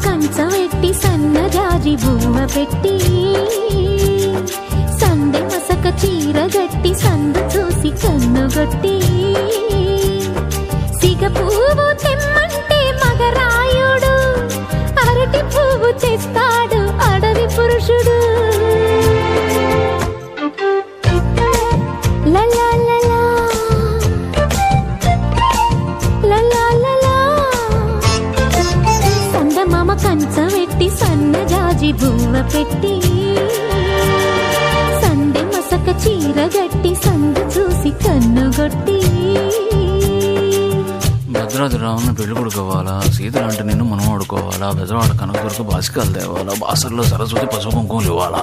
కంచవెట్టి సన్నజాజి బువ్వ పెట్టి సందె మసక చీర గట్టి సందు చూసి కన్నుగొట్టి సిగ పువ్వు తెమ్మంటే మగరాయుడు అరటి పువ్వు తెస్తాడు అడవి పురుషుడు. లలా లలా లలా లలా సందమామ కంచవెట్టి సన్నజాజి బువ్వ పెట్టి సందె మసక చీర గట్టి సందు చూసి కన్నుగొట్టి. భద్రాద్రి రావుని పెళ్లి కొడుకోవాలా, సీతలు అంటే నేను మనం ఆడుకోవాలా, బెజవాడ కనకదుర్గ బాసికాలు తేవాలా, బాసర్లో సరస్వతి పసుపు కుంకుమలు ఇవ్వాలా.